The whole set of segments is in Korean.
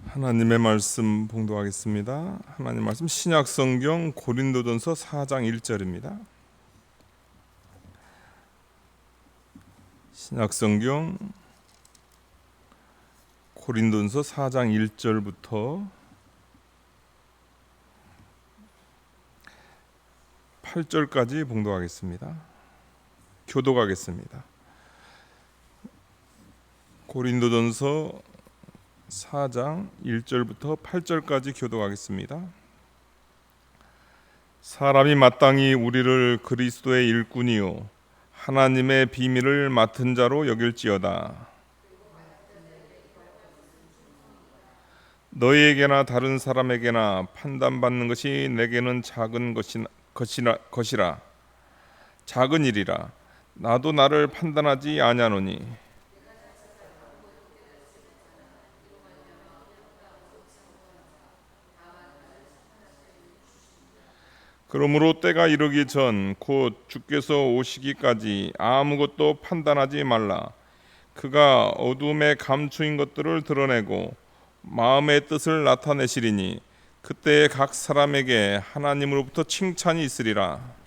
하나님의 말씀 봉독하겠습니다. 하나님 말씀 신약성경 고린도전서 4장 1절입니다. 신약성경 고린도전서 4장 1절부터 8절까지 봉독하겠습니다. 교독하겠습니다. 고린도전서 4장 1절부터 8절까지 교독하겠습니다. 사람이 마땅히 우리를 그리스도의 일꾼이요 하나님의 비밀을 맡은 자로 여길지어다. 너희에게나 다른 사람에게나 판단받는 것이 내게는 작은 것이라 작은 일이라. 나도 나를 판단하지 아니하노니 그러므로 때가 이르기 전 곧 주께서 오시기까지 아무것도 판단하지 말라. 그가 어둠에 감추인 것들을 드러내고 마음의 뜻을 나타내시리니 그때 각 사람에게 하나님으로부터 칭찬이 있으리라.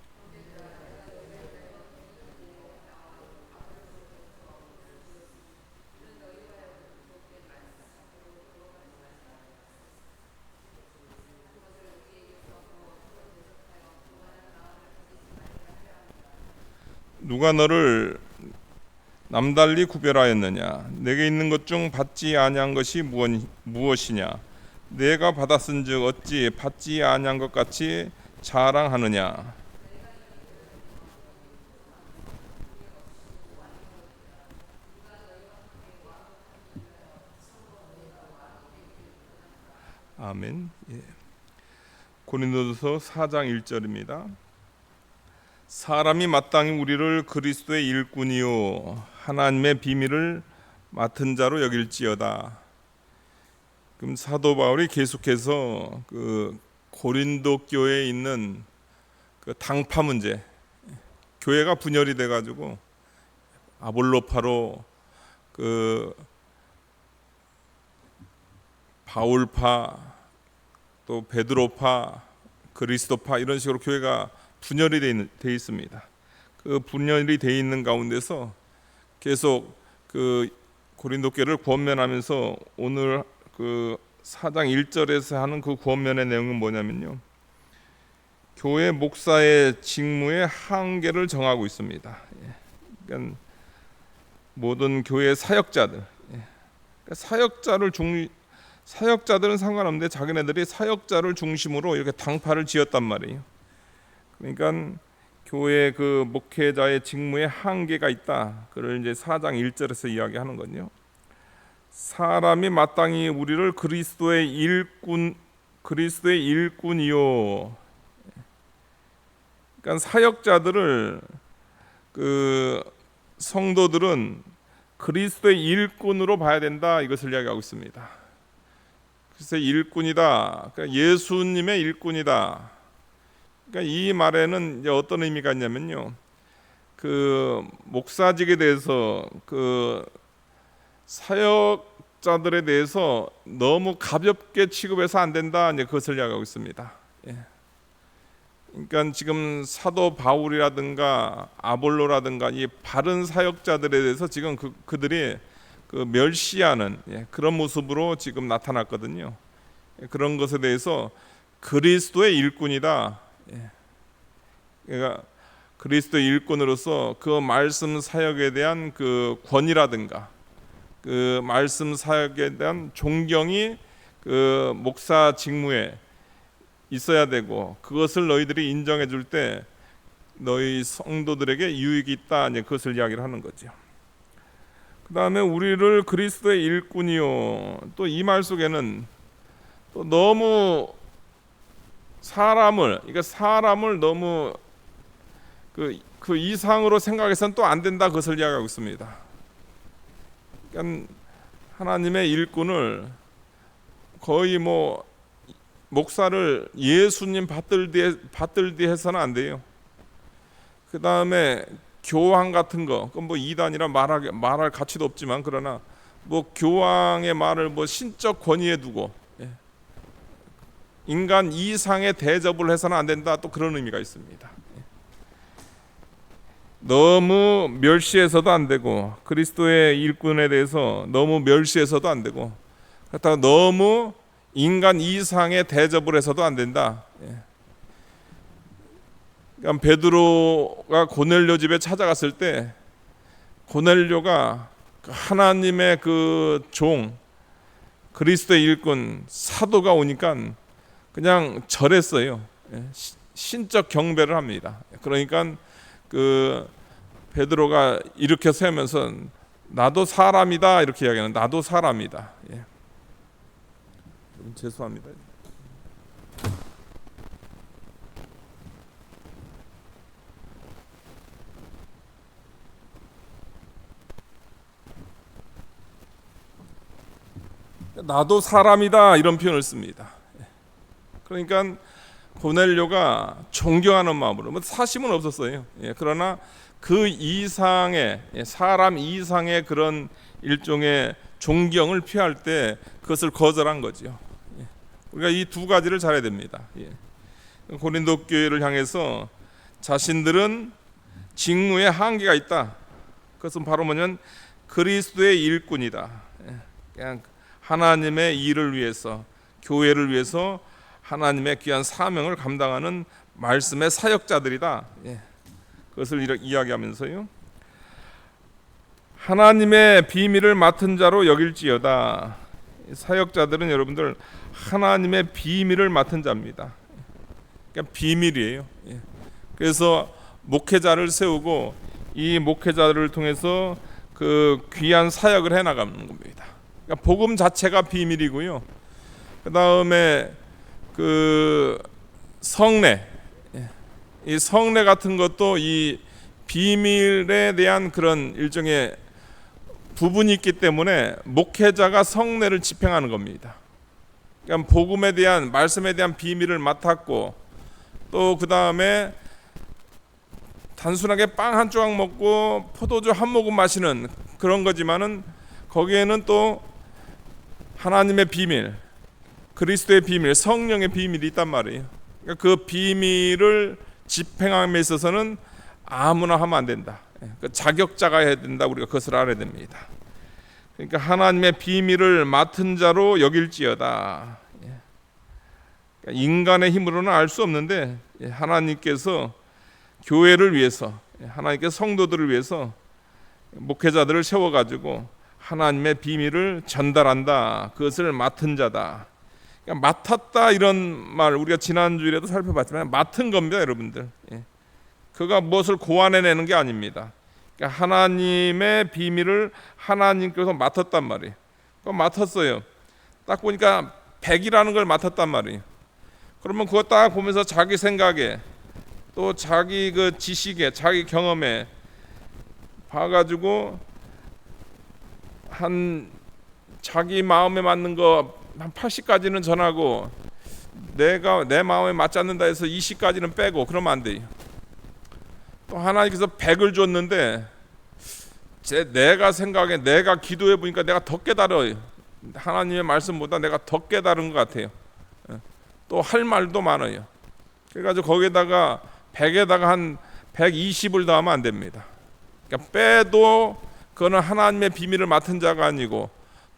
누가 너를 남달리 구별하였느냐? 내게 있는 것 중 받지 아니한 것이 무엇이냐? 내가 받았은즉 어찌 받지 아니한 것 같이 자랑하느냐? 아멘. 고린도전서 4장 1절입니다. 사람이 마땅히 우리를 그리스도의 일꾼이요 하나님의 비밀을 맡은 자로 여길지어다. 그럼 사도 바울이 계속해서 그 고린도 교회에 있는 그 당파 문제, 교회가 분열이 돼가지고 아볼로파로 그 바울파 또 베드로파 그리스도파 이런 식으로 교회가 분열이 돼 있습니다. 그 분열이 돼 있는 가운데서 계속 그 고린도 교회를 권면하면서 오늘 그 4장 1절에서 하는 그 권면의 내용은 뭐냐면요, 교회 목사의 직무의 한계를 정하고 있습니다. 그러니까 모든 교회 사역자들, 그러니까 사역자들은 상관없는데 자기네들이 사역자를 중심으로 이렇게 당파를 지었단 말이에요. 그러니까 교회 그 목회자의 직무에 한계가 있다. 그걸 이제 4장 1절에서 이야기하는 건요. 사람이 마땅히 우리를 그리스도의 일꾼이요. 그러니까 사역자들을 그 성도들은 그리스도의 일꾼으로 봐야 된다. 이것을 이야기하고 있습니다. 그래서 일꾼이다. 그러니까 예수님의 일꾼이다. 그러니까 이 말에는 이제 어떤 의미가 있냐면요, 그 목사직에 대해서 그 사역자들에 대해서 너무 가볍게 취급해서 안 된다. 이제 그것을 이야기하고 있습니다. 그러니까 지금 사도 바울이라든가 아볼로라든가 이 바른 사역자들에 대해서 지금 그들이 그 멸시하는 그런 모습으로 지금 나타났거든요. 그런 것에 대해서 그리스도의 일꾼이다. 그러니까 그리스도의 일꾼으로서 그 말씀 사역에 대한 그 권위라든가 그 말씀 사역에 대한 존경이 그 목사 직무에 있어야 되고, 그것을 너희들이 인정해 줄 때 너희 성도들에게 유익이 있다. 이제 그것을 이야기를 하는 거죠. 그 다음에 우리를 그리스도의 일꾼이요. 또 이 말 속에는 또 너무 사람을 너무 그 이상으로 생각해서는 또 안 된다. 그것을 이야기하고 있습니다. 그러니까 하나님의 일꾼을 거의 뭐 목사를 예수님 받들디 해서는 안 돼요. 그 다음에 교황 같은 거, 그건 뭐 이단이라 말할 가치도 없지만, 그러나 뭐 교황의 말을 뭐 신적 권위에 두고 인간 이상의 대접을 해서는 안 된다, 또 그런 의미가 있습니다. 너무 멸시해서도 안 되고, 그리스도의 일꾼에 대해서 너무 멸시해서도 안 되고, 그렇다고 너무 인간 이상의 대접을 해서도 안 된다. 그러니까 베드로가 고넬료 집에 찾아갔을 때 고넬료가 하나님의 그 종, 그리스도의 일꾼 사도가 오니까 그냥 절했어요. 신적 경배를 합니다. 그러니까 그 베드로가 이렇게 세우면서 나도 사람이다 이렇게 이야기하는, 나도 사람이다. 죄송합니다. 나도 사람이다 이런 표현을 씁니다. 그러니까 고넬료가 존경하는 마음으로, 뭐 사심은 없었어요. 그러나 그 이상의, 사람 이상의 그런 일종의 존경을 표할 때 그것을 거절한 거죠. 우리가 이 두 가지를 잘해야 됩니다. 고린도 교회를 향해서 자신들은 직무에 한계가 있다. 그것은 바로 뭐냐면 그리스도의 일꾼이다. 그냥 하나님의 일을 위해서, 교회를 위해서 하나님의 귀한 사명을 감당하는 말씀의 사역자들이다. 그것을 이렇게 이야기하면서요, 하나님의 비밀을 맡은 자로 여길지어다. 사역자들은 여러분들 하나님의 비밀을 맡은 자입니다. 그러니까 비밀이에요. 그래서 목회자를 세우고 이 목회자를 통해서 그 귀한 사역을 해나가는 겁니다. 그러니까 복음 자체가 비밀이고요. 그 다음에 그 성례, 이 성례 같은 것도 이 비밀에 대한 그런 일종의 부분이 있기 때문에 목회자가 성례를 집행하는 겁니다. 그러니까 복음에 대한, 말씀에 대한 비밀을 맡았고, 또 그 다음에 단순하게 빵 한 조각 먹고 포도주 한 모금 마시는 그런 거지만은 거기에는 또 하나님의 비밀, 그리스도의 비밀, 성령의 비밀이 있단 말이에요. 그러니까 그 비밀을 집행함에 있어서는 아무나 하면 안 된다. 그 자격자가 해야 된다. 우리가 그것을 알아야 됩니다. 그러니까 하나님의 비밀을 맡은 자로 여길지어다. 그러니까 인간의 힘으로는 알 수 없는데 하나님께서 교회를 위해서, 하나님께서 성도들을 위해서 목회자들을 세워가지고 하나님의 비밀을 전달한다. 그것을 맡은 자다. 그러니까 맡았다 이런 말 우리가 지난주에도 살펴봤지만 맡은 겁니다, 여러분들. 그가 무엇을 고안해내는 게 아닙니다. 그러니까 하나님의 비밀을 하나님께서 맡았단 말이에요. 그거 맡았어요. 딱 보니까 100이라는 걸 맡았단 말이에요. 그러면 그거 딱 보면서 자기 생각에, 또 자기 그 지식에, 자기 경험에 봐가지고 한 자기 마음에 맞는 거 한 80까지는 전하고, 내가 내 마음에 맞지 않는다 해서 20까지는 빼고 그러면 안 돼요. 또 하나님께서 100을 줬는데 내가 생각에, 내가 기도해 보니까 내가 더 깨달아요. 하나님의 말씀보다 내가 더 깨달은 것 같아요. 또 할 말도 많아요. 그래가지고 거기에다가 100에다가 한 120을 더하면 안 됩니다. 그러니까 빼도 그거는 하나님의 비밀을 맡은 자가 아니고,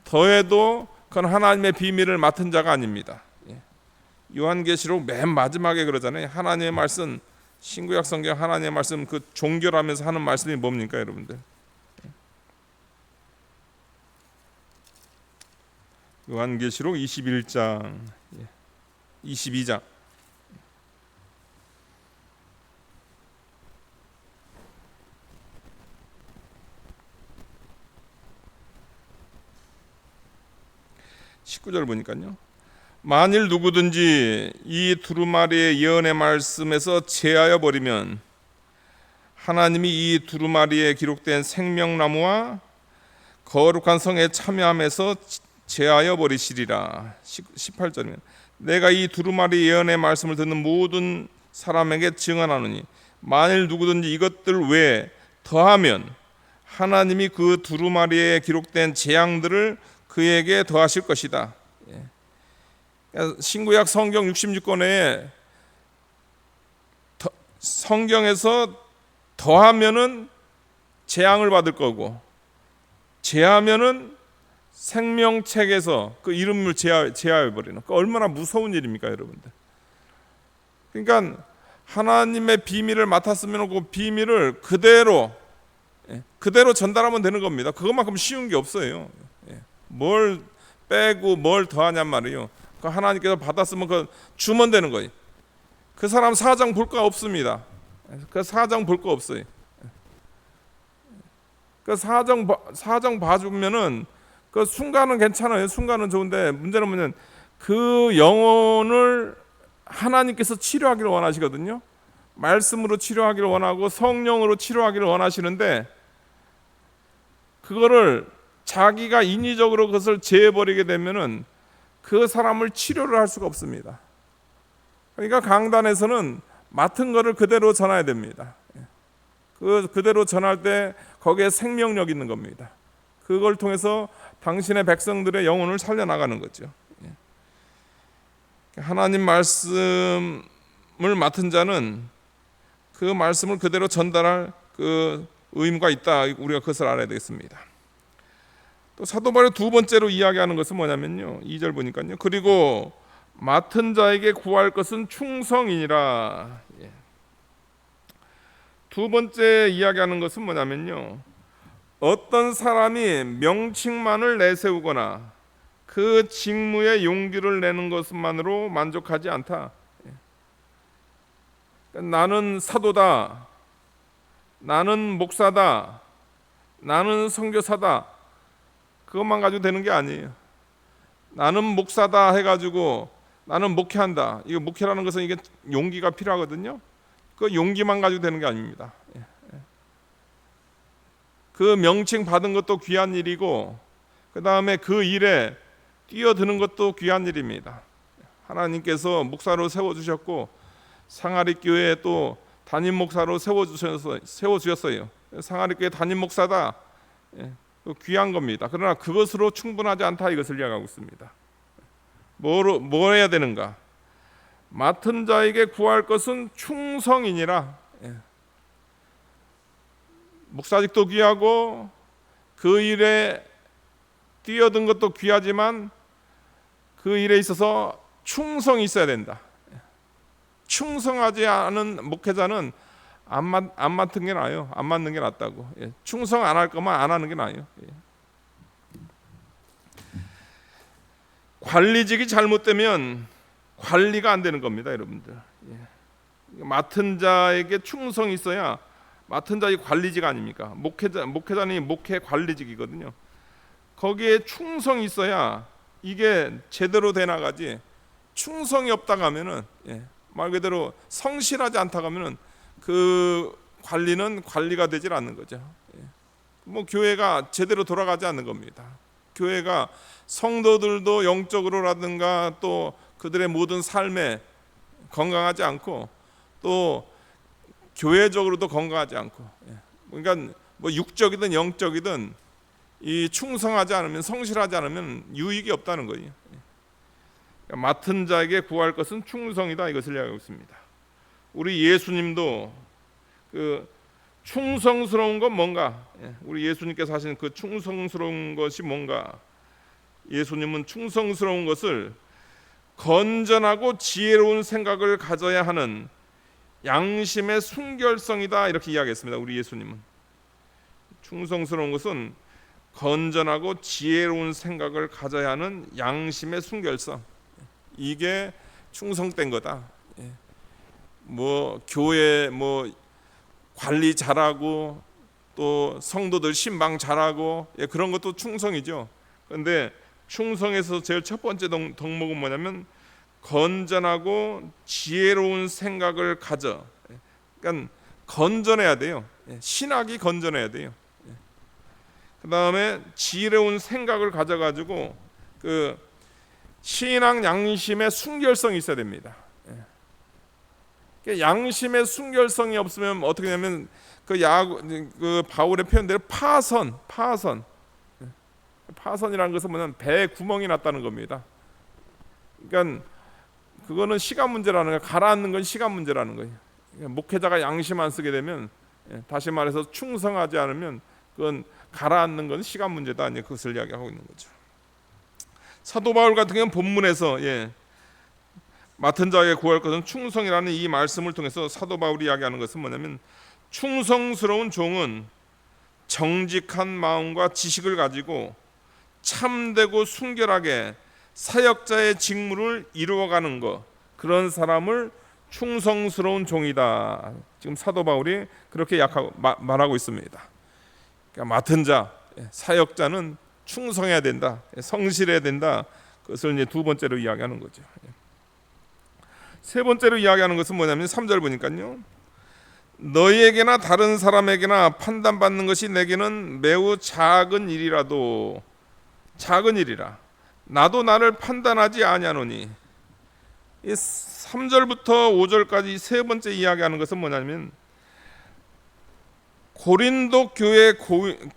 더해도 그건 하나님의 비밀을 맡은 자가 아닙니다. 요한계시록 맨 마지막에 그러잖아요. 하나님의 말씀, 신구약 성경 하나님의 말씀, 그 종결하면서 하는 말씀이 뭡니까, 여러분들? 요한계시록 21장, 22장. (19절) 보니까요, 만일 누구든지 이 두루마리의 예언의 말씀에서 제하여 버리면 하나님이 이 두루마리에 기록된 생명나무와 거룩한 성에 참여함에서 제하여 버리시리라. 18절이면 내가 이 두루마리 예언의 말씀을 듣는 모든 사람에게 증언하노니 만일 누구든지 이것들 외에 더하면 하나님이 그 두루마리에 기록된 재앙들을 그에게 더하실 것이다. 신구약 성경 66권에 성경에서 더하면은 재앙을 받을 거고, 제하면은 생명책에서 그 이름을 제하해버리는, 그 얼마나 무서운 일입니까, 여러분들? 그러니까 하나님의 비밀을 맡았으면 그 비밀을 그대로 전달하면 되는 겁니다. 그것만큼 쉬운 게 없어요. 뭘 빼고 뭘 더하냔 말이에요. 그 하나님께서 받았으면 그 주면 되는 거예요. 그 사람 사정 볼 거 없습니다. 그 사정 볼 거 없어요. 그 사정 봐주면은 그 순간은 괜찮아요. 순간은 좋은데 문제는 뭐냐면 그 영혼을 하나님께서 치료하기를 원하시거든요. 말씀으로 치료하기를 원하고 성령으로 치료하기를 원하시는데, 그거를 자기가 인위적으로 그것을 제해버리게 되면은 그 사람을 치료를 할 수가 없습니다. 그러니까 강단에서는 맡은 거를 그대로 전해야 됩니다. 그대로 전할 때 거기에 생명력이 있는 겁니다. 그걸 통해서 당신의 백성들의 영혼을 살려나가는 거죠. 하나님 말씀을 맡은 자는 그 말씀을 그대로 전달할 그 의무가 있다. 우리가 그것을 알아야 되겠습니다. 또 사도 바울이 두 번째로 이야기하는 것은 뭐냐면요, 2절 보니까요, 그리고 맡은 자에게 구할 것은 충성이니라. 두 번째 이야기하는 것은 뭐냐면요, 어떤 사람이 명칭만을 내세우거나 그 직무에 용기를 내는 것만으로 만족하지 않다. 나는 사도다, 나는 목사다, 나는 선교사다, 그것만 가지고 되는 게 아니에요. 나는 목사다 해가지고 나는 목회한다, 이거 목회라는 것은 이게 용기가 필요하거든요. 그 용기만 가지고 되는 게 아닙니다. 그 명칭 받은 것도 귀한 일이고, 그 다음에 그 일에 뛰어드는 것도 귀한 일입니다. 하나님께서 목사로 세워주셨고 상아리 교회에 또 담임 목사로 세워주셨어요. 상아리 교회 담임 목사다, 귀한 겁니다. 그러나 그것으로 충분하지 않다, 이것을 이야기하고 있습니다. 뭐 해야 되는가? 맡은 자에게 구할 것은 충성이니라. 목사직도 귀하고 그 일에 뛰어든 것도 귀하지만 그 일에 있어서 충성이 있어야 된다. 충성하지 않은 목회자는 안 맡은 게 나아요. 안 맡는 게 낫다고. 충성 안 할 거면 안 하는 게 나아요. 관리직이 잘못되면 관리가 안 되는 겁니다, 여러분들. 맡은 자에게 충성이 있어야 맡은 자의 관리직 아닙니까? 목회자는 목회 관리직이거든요. 거기에 충성이 있어야 이게 제대로 돼 나가지. 충성이 없다가 하면은, 말 그대로 성실하지 않다가 하면은 그 관리는 관리가 되질 않는 거죠. 뭐 교회가 제대로 돌아가지 않는 겁니다. 교회가 성도들도 영적으로라든가 또 그들의 모든 삶에 건강하지 않고 또 교회적으로도 건강하지 않고, 그러니까 뭐 육적이든 영적이든 이 충성하지 않으면, 성실하지 않으면 유익이 없다는 거예요. 그러니까 맡은 자에게 구할 것은 충성이다, 이것을 이야기하고 있습니다. 우리 예수님도 그 충성스러운 건 뭔가, 우리 예수님께서 하시는 그 충성스러운 것이 뭔가, 예수님은 충성스러운 것을 건전하고 지혜로운 생각을 가져야 하는 양심의 순결성이다, 이렇게 이야기했습니다. 우리 예수님은 충성스러운 것은 건전하고 지혜로운 생각을 가져야 하는 양심의 순결성, 이게 충성된 거다. 뭐 교회 뭐 관리 잘하고 또 성도들 신방 잘하고, 그런 것도 충성이죠. 그런데 충성에서 제일 첫 번째 덕목은 뭐냐면 건전하고 지혜로운 생각을 가져. 그러니까 건전해야 돼요. 신학이 건전해야 돼요. 그 다음에 지혜로운 생각을 가져가지고 그 신앙 양심의 순결성이 있어야 됩니다. 양심의 순결성이 없으면 어떻게 되냐면 그 바울의 표현대로 파선이라는 것은 뭐냐면 배에 구멍이 났다는 겁니다. 그러니까 그거는 시간 문제라는 거예요. 가라앉는 건 시간 문제라는 거예요. 그러니까 목회자가 양심 안 쓰게 되면, 다시 말해서 충성하지 않으면 그건 가라앉는 건 시간 문제다. 그것을 이야기하고 있는 거죠. 사도 바울 같은 경우는 본문에서 맡은 자에게 구할 것은 충성이라는 이 말씀을 통해서 사도 바울이 이야기하는 것은 뭐냐면, 충성스러운 종은 정직한 마음과 지식을 가지고 참되고 순결하게 사역자의 직무를 이루어가는 것, 그런 사람을 충성스러운 종이다. 지금 사도 바울이 그렇게 말하고 있습니다. 그러니까 맡은 자, 사역자는 충성해야 된다, 성실해야 된다. 그것을 이제 두 번째로 이야기하는 거죠. 세 번째로 이야기하는 것은 뭐냐면 3절 보니까요, 너희에게나 다른 사람에게나 판단받는 것이 내게는 매우 작은 일이라도 작은 일이라 나도 나를 판단하지 아니하노니. 이 3절부터 5절까지 세 번째 이야기하는 것은 뭐냐면, 고린도 교회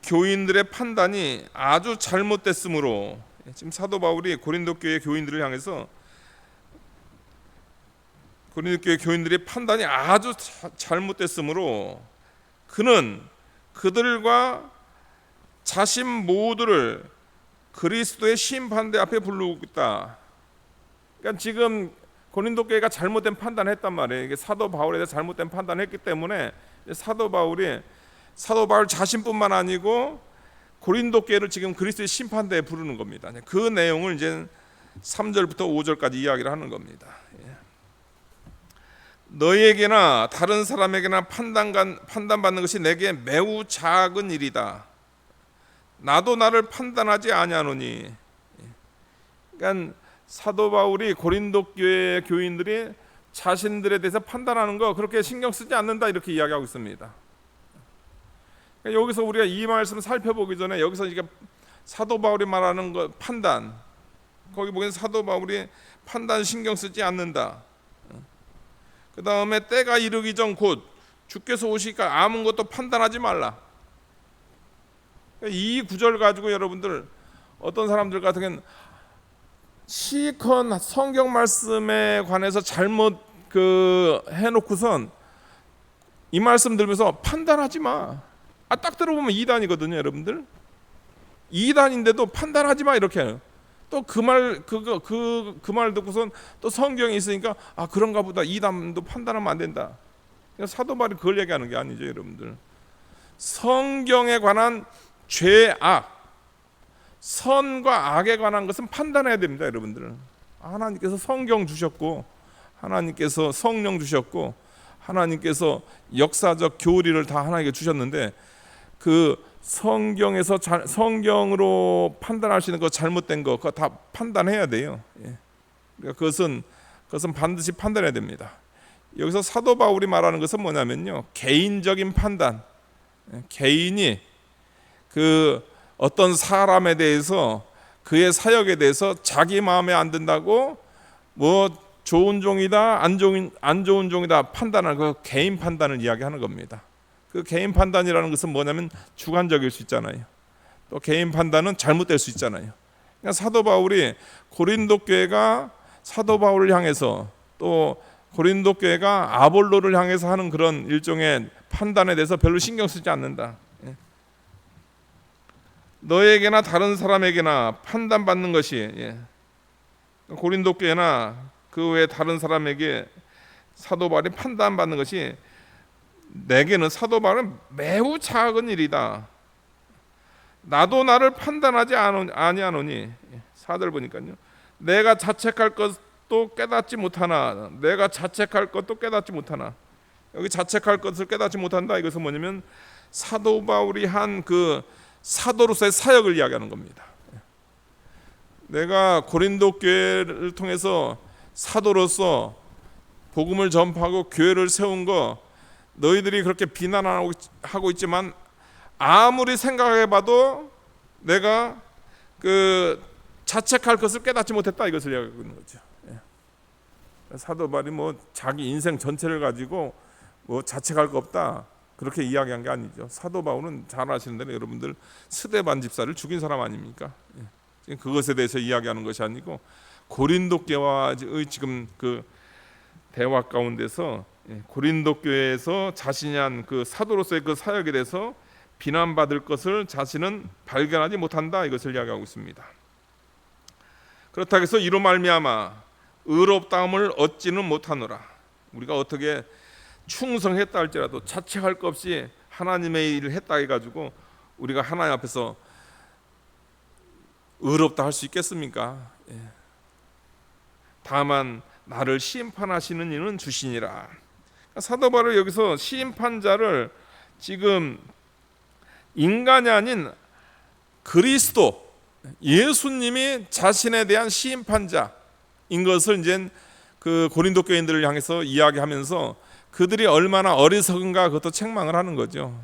교인들의 판단이 아주 잘못됐으므로, 지금 사도 바울이 고린도 교회 교인들을 향해서 고린도 교회 교인들의 판단이 아주 잘못됐으므로 그는 그들과 자신 모두를 그리스도의 심판대 앞에 부르고 있다. 그러니까 지금 고린도 교회가 잘못된 판단을 했단 말이에요. 이게 사도 바울에 대해서 잘못된 판단을 했기 때문에 사도 바울 자신뿐만 아니고 고린도 교회를 지금 그리스도의 심판대에 부르는 겁니다. 그 내용을 이제 3절부터 5절까지 이야기를 하는 겁니다. 너희에게나 다른 사람에게나 판단받는 것이 내게 매우 작은 일이다. 나도 나를 판단하지 아니하노니. 그러니까 사도 바울이 고린도 교회 교인들이 자신들에 대해서 판단하는 거 그렇게 신경 쓰지 않는다, 이렇게 이야기하고 있습니다. 그러니까 여기서 우리가 이 말씀을 살펴보기 전에 여기서 이게 사도 바울이 말하는 거 판단, 거기 보면 사도 바울이 판단 신경 쓰지 않는다. 그 다음에 때가 이르기 전 곧 주께서 오시니까 아무것도 판단하지 말라. 이 구절 가지고 여러분들, 어떤 사람들 같은 경우는 시컨 성경 말씀에 관해서 잘못 해놓고선 이 말씀 들으면서 판단하지 마. 딱 들어보면 2단이거든요, 여러분들. 2단인데도 판단하지 마, 이렇게 해요. 또 그 말 듣고선 또 성경이 있으니까 그런가 보다, 2단도 판단하면 안 된다. 사도 바울이 그걸 얘기하는 게 아니죠, 여러분들. 성경에 관한 죄악, 선과 악에 관한 것은 판단해야 됩니다, 여러분들. 하나님께서 성경 주셨고, 하나님께서 성령 주셨고, 하나님께서 역사적 교리를 다 하나님께 주셨는데, 그 성경에서 성경으로 판단할 수 있는 거, 잘못된 거, 그거 다 판단해야 돼요. 그러니까 그것은 반드시 판단해야 됩니다. 여기서 사도 바울이 말하는 것은 뭐냐면요, 개인적인 판단. 개인이 어떤 사람에 대해서, 그의 사역에 대해서 자기 마음에 안 든다고 좋은 종이다, 안 좋은 종이다 판단하는 그 개인 판단을 이야기하는 겁니다. 그 개인 판단이라는 것은 뭐냐면 주관적일 수 있잖아요. 또 개인 판단은 잘못될 수 있잖아요. 그러니까 사도 바울이 고린도 교회가 사도 바울을 향해서, 또 고린도 교회가 아볼로를 향해서 하는 그런 일종의 판단에 대해서 별로 신경 쓰지 않는다. 너에게나 다른 사람에게나 판단받는 것이, 고린도 교회나 그 외 다른 사람에게 사도 바울이 판단받는 것이 내게는, 사도 바울은 매우 작은 일이다. 나도 나를 판단하지 아니하노니. 4절 보니까요, 내가 자책할 것도 깨닫지 못하나. 내가 자책할 것도 깨닫지 못하나. 여기 자책할 것을 깨닫지 못한다, 이것은 뭐냐면 사도 바울이 한 그 사도로서의 사역을 이야기하는 겁니다. 내가 고린도 교회를 통해서 사도로서 복음을 전파하고 교회를 세운 거 너희들이 그렇게 비난하고 있지만 아무리 생각해봐도 내가 자책할 것을 깨닫지 못했다, 이것을 이야기하고 있는 거죠. 사도 바울이 뭐 자기 인생 전체를 가지고 뭐 자책할 거 없다 그렇게 이야기한 게 아니죠. 사도 바울은 잘 아시는 대로 여러분들 스데반 집사를 죽인 사람 아닙니까? 지금 그것에 대해서 이야기하는 것이 아니고 고린도 교회와의 지금 그 대화 가운데서 고린도 교회에서 자신이 한 그 사도로서의 그 사역에 대해서 비난받을 것을 자신은 발견하지 못한다 이것을 이야기하고 있습니다. 그렇다고 해서 이로 말미암아 의롭다함을 얻지는 못하노라. 우리가 어떻게 충성했다 할지라도 자책할 것 없이 하나님의 일을 했다 해가지고 우리가 하나님 앞에서 의롭다 할 수 있겠습니까? 다만 나를 심판하시는 이는 주시니라. 사도 바울은 여기서 심판자를 지금 인간이 아닌 그리스도 예수님이 자신에 대한 심판자인 것을 이제 그 고린도 교인들을 향해서 이야기하면서 그들이 얼마나 어리석은가 그것도 책망을 하는 거죠.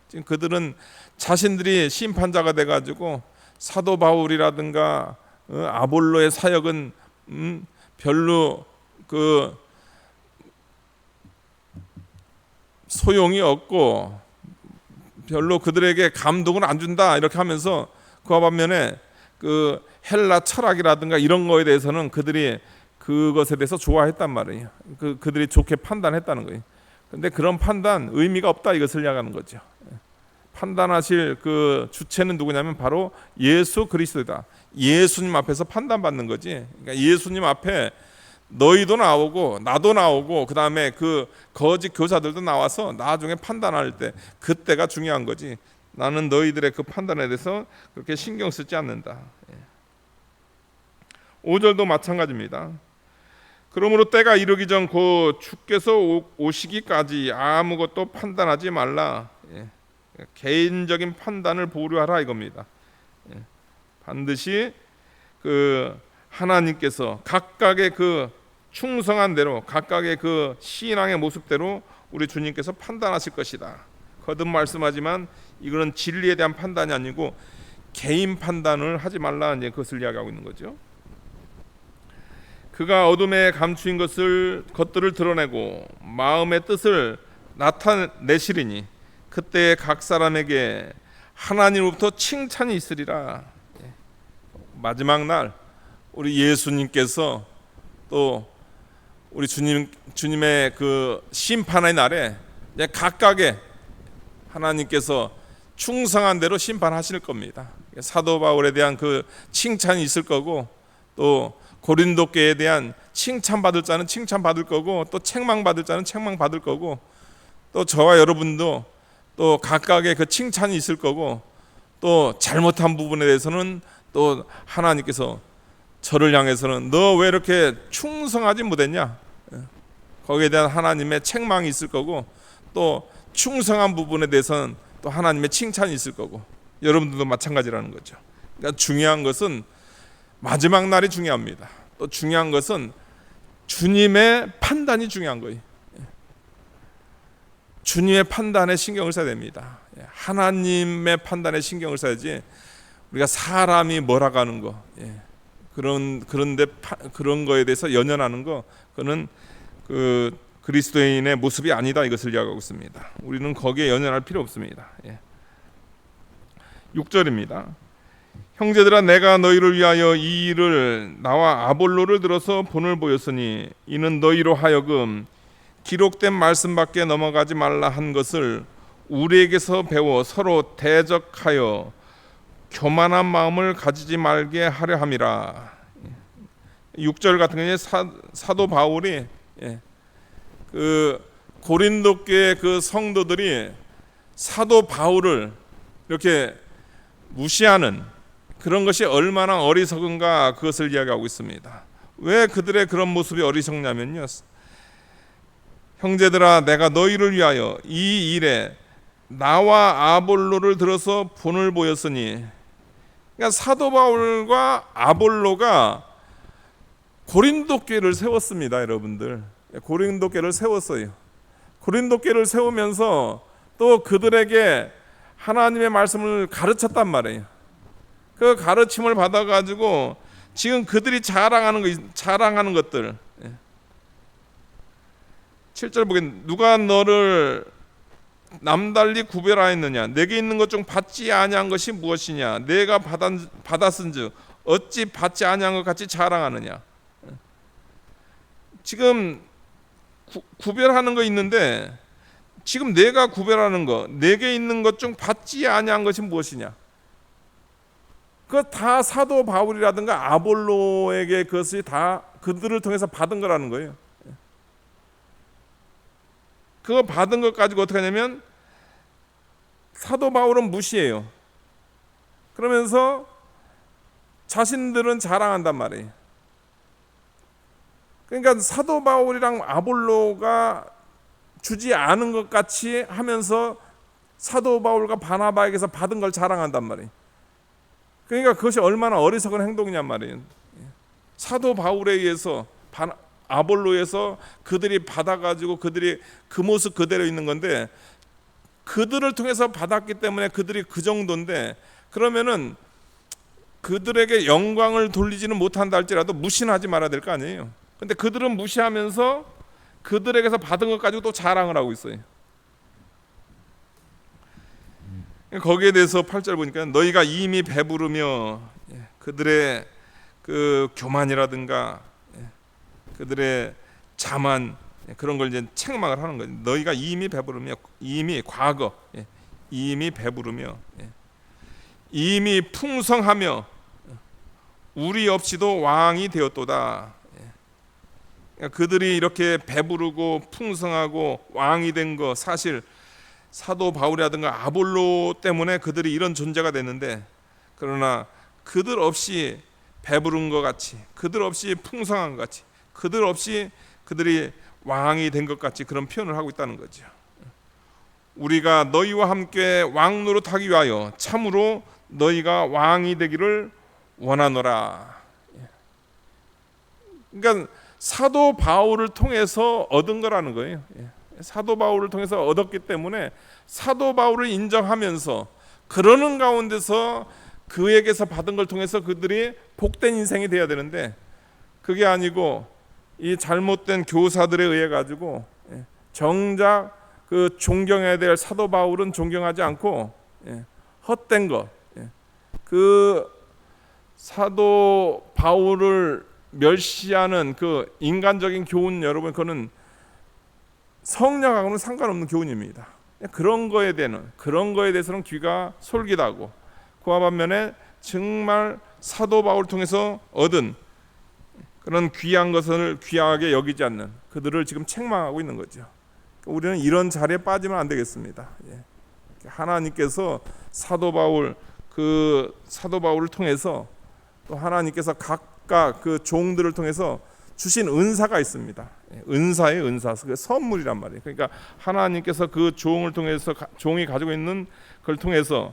지금 그들은 자신들이 심판자가 돼가지고 사도 바울이라든가 아볼로의 사역은 별로 그 소용이 없고 별로 그들에게 감동을 안 준다 이렇게 하면서 그와 반면에 그 헬라 철학이라든가 이런 거에 대해서는 그들이 그것에 대해서 좋아했단 말이에요. 그들이 좋게 판단했다는 거예요. 근데 그런 판단 의미가 없다 이것을 이야기하는 거죠. 판단하실 그 주체는 누구냐면 바로 예수 그리스도다. 예수님 앞에서 판단받는 거지. 그러니까 예수님 앞에 너희도 나오고 나도 나오고 그 다음에 그 거짓 교사들도 나와서 나중에 판단할 때 그때가 중요한 거지. 나는 너희들의 그 판단에 대해서 그렇게 신경 쓰지 않는다. 5절도 마찬가지입니다. 그러므로 때가 이르기 전 곧 주께서 오시기까지 아무것도 판단하지 말라. 개인적인 판단을 보류하라 이겁니다. 반드시 그 하나님께서 각각의 그 충성한 대로 각각의 그 신앙의 모습대로 우리 주님께서 판단하실 것이다. 거듭 말씀하지만 이거는 진리에 대한 판단이 아니고 개인 판단을 하지 말라 이제 그것을 이야기하고 있는 거죠. 그가 어둠에 감추인 것들을 드러내고 마음의 뜻을 나타내시리니 그때 각 사람에게 하나님으로부터 칭찬이 있으리라. 마지막 날 우리 예수님께서 또 우리 주님의 그 심판의 날에 각각의 하나님께서 충성한 대로 심판하실 겁니다. 사도 바울에 대한 그 칭찬이 있을 거고 또 고린도 교회에 대한 칭찬받을 자는 칭찬받을 거고 또 책망받을 자는 책망받을 거고 또 저와 여러분도 또 각각의 그 칭찬이 있을 거고 또 잘못한 부분에 대해서는 또 하나님께서 저를 향해서는 너 왜 이렇게 충성하지 못했냐 거기에 대한 하나님의 책망이 있을 거고 또 충성한 부분에 대해서는 또 하나님의 칭찬이 있을 거고 여러분들도 마찬가지라는 거죠. 그러니까 중요한 것은 마지막 날이 중요합니다. 또 중요한 것은 주님의 판단이 중요한 거예요. 주님의 판단에 신경을 써야 됩니다. 하나님의 판단에 신경을 써야지 우리가 사람이 뭐라고 하는 거 그런데 그런 거에 대해서 연연하는 거 그거는 그 그리스도인의 모습이 아니다 이것을 이야기하고 있습니다. 우리는 거기에 연연할 필요 없습니다. 6절입니다. 형제들아 내가 너희를 위하여 이 일을 나와 아볼로를 들어서 본을 보였으니 이는 너희로 하여금 기록된 말씀밖에 넘어가지 말라 한 것을 우리에게서 배워 서로 대적하여 교만한 마음을 가지지 말게 하려 함이라. 6절 같은 경우에 사도 바울이 그 고린도 교회 그 성도들이 사도 바울을 이렇게 무시하는 그런 것이 얼마나 어리석은가 그것을 이야기하고 있습니다. 왜 그들의 그런 모습이 어리석냐면요. 형제들아 내가 너희를 위하여 이 일에 나와 아볼로를 들어서 본을 보였으니 그러니까 사도 바울과 아볼로가 고린도 교회를 세웠습니다. 여러분들 고린도 교회를 세웠어요. 고린도 교회를 세우면서 또 그들에게 하나님의 말씀을 가르쳤단 말이에요. 그 가르침을 받아가지고 지금 그들이 자랑하는 것들 7절 보겠습니다. 누가 너를 남달리 구별하였느냐? 내게 있는 것 중 받지 아니한 것이 무엇이냐? 내가 받았은즉 어찌 받지 아니한 것 같이 자랑하느냐? 지금 구별하는 거 있는데, 지금 내가 구별하는 거, 내게 있는 것 중 받지 아니한 것이 무엇이냐? 그거 다 사도 바울이라든가 아볼로에게 그것이 다 그들을 통해서 받은 거라는 거예요. 그거 받은 것 가지고 어떻게 하냐면 사도 바울은 무시해요. 그러면서 자신들은 자랑한단 말이에요. 그러니까 사도 바울이랑 아볼로가 주지 않은 것 같이 하면서 사도 바울과 바나바에게서 받은 걸 자랑한단 말이에요. 그러니까 그것이 얼마나 어리석은 행동이냔 말이에요. 사도 바울에 의해서 아볼로에서 그들이 받아가지고 그들이 그 모습 그대로 있는 건데, 그들을 통해서 받았기 때문에 그들이 그 정도인데, 그러면은 그들에게 영광을 돌리지는 못한다 할지라도 무시는 하지 말아야 될 거 아니에요. 근데 그들은 무시하면서 그들에게서 받은 것 가지고 또 자랑을 하고 있어요. 거기에 대해서 8절 보니까 너희가 이미 배부르며, 그들의 그 교만이라든가 그들의 자만, 그런 걸 이제 책망을 하는 거예요. 너희가 이미 배부르며, 이미 과거, 이미 배부르며, 이미 풍성하며 우리 없이도 왕이 되었도다. 그들이 이렇게 배부르고 풍성하고 왕이 된 거, 사실 사도 바울이라든가 아볼로 때문에 그들이 이런 존재가 됐는데, 그러나 그들 없이 배부른 것 같이, 그들 없이 풍성한 것 같이, 그들 없이 그들이 왕이 된 것 같이 그런 표현을 하고 있다는 거죠. 우리가 너희와 함께 왕 노릇하기 위하여 참으로 너희가 왕이 되기를 원하노라. 그러니까 사도 바울을 통해서 얻은 거라는 거예요. 사도 바울을 통해서 얻었기 때문에 사도 바울을 인정하면서 그러는 가운데서 그에게서 받은 걸 통해서 그들이 복된 인생이 되어야 되는데, 그게 아니고 이 잘못된 교사들에 의해 가지고 정작 그 존경해야 될 사도 바울은 존경하지 않고 헛된 것, 그 사도 바울을 멸시하는 그 인간적인 교훈, 여러분, 그거는 성령하고는 상관없는 교훈입니다. 그런 거에 대해서는 귀가 솔깃하고, 그와 반면에 정말 사도 바울을 통해서 얻은 그런 귀한 것을 귀하게 여기지 않는 그들을 지금 책망하고 있는 거죠. 우리는 이런 자리에 빠지면 안 되겠습니다. 하나님께서 사도 바울을 통해서 또 하나님께서 각각 그 종들을 통해서 주신 은사가 있습니다. 은사의 은사, 그 선물이란 말이에요. 그러니까 하나님께서 그 종을 통해서, 종이 가지고 있는 걸 통해서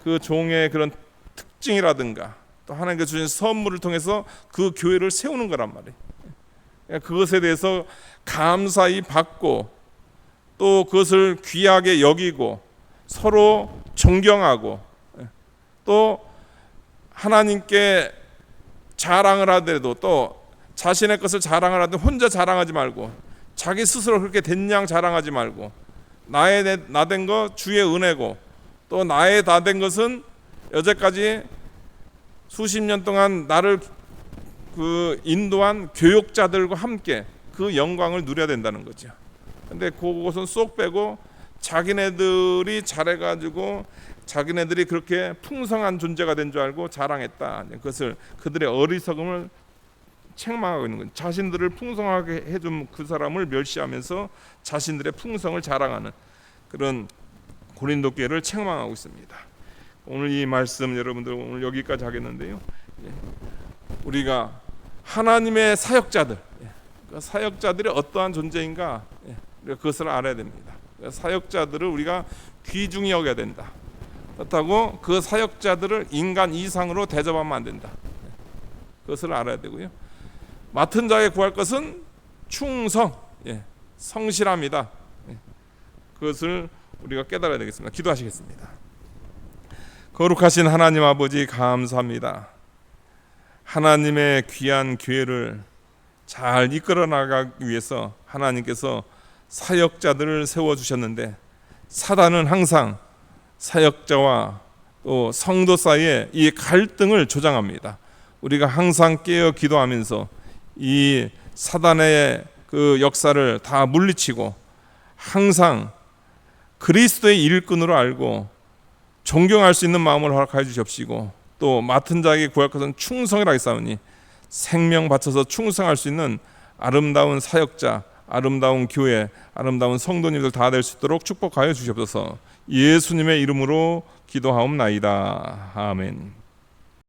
그 종의 그런 특징이라든가 또 하나님께서 주신 선물을 통해서 그 교회를 세우는 거란 말이에요. 그것에 대해서 감사히 받고 또 그것을 귀하게 여기고 서로 존경하고, 또 하나님께 자랑을 하더라도 또 자신의 것을 자랑을 하든 혼자 자랑하지 말고, 자기 스스로 그렇게 된 양 자랑하지 말고, 나 된 거 주의 은혜고, 또 나의 다 된 것은 여태까지 수십 년 동안 나를 그 인도한 교육자들과 함께 그 영광을 누려야 된다는 거죠. 근데 그것은 쏙 빼고 자기네들이 잘해가지고 자기네들이 그렇게 풍성한 존재가 된 줄 알고 자랑했다. 그것을, 그들의 어리석음을 책망하고 있는 거예요. 자신들을 풍성하게 해준 그 사람을 멸시하면서 자신들의 풍성을 자랑하는 그런 고린도 교회를 책망하고 있습니다. 오늘 이 말씀 여러분들 오늘 여기까지 하겠는데요. 우리가 하나님의 사역자들, 그 사역자들이 어떠한 존재인가, 그것을 알아야 됩니다. 사역자들을 우리가 귀중히 여겨야 된다. 그렇다고 그 사역자들을 인간 이상으로 대접하면 안 된다. 그것을 알아야 되고요. 맡은 자에게 구할 것은 충성, 성실합니다. 그것을 우리가 깨달아야 되겠습니다. 기도하시겠습니다. 거룩하신 하나님 아버지, 감사합니다. 하나님의 귀한 교회를 잘 이끌어 나가기 위해서 하나님께서 사역자들을 세워주셨는데 사단은 항상 사역자와 또 성도 사이에 이 갈등을 조장합니다. 우리가 항상 깨어 기도하면서 이 사단의 그 역사를 다 물리치고 항상 그리스도의 일꾼으로 알고 존경할 수 있는 마음을 허락하여 주십시고, 또 맡은 자에게 구할 것은 충성이라 했사오니 생명 바쳐서 충성할 수 있는 아름다운 사역자, 아름다운 교회, 아름다운 성도님들 다 될 수 있도록 축복하여 주시옵소서. 예수님의 이름으로 기도하옵나이다. 아멘.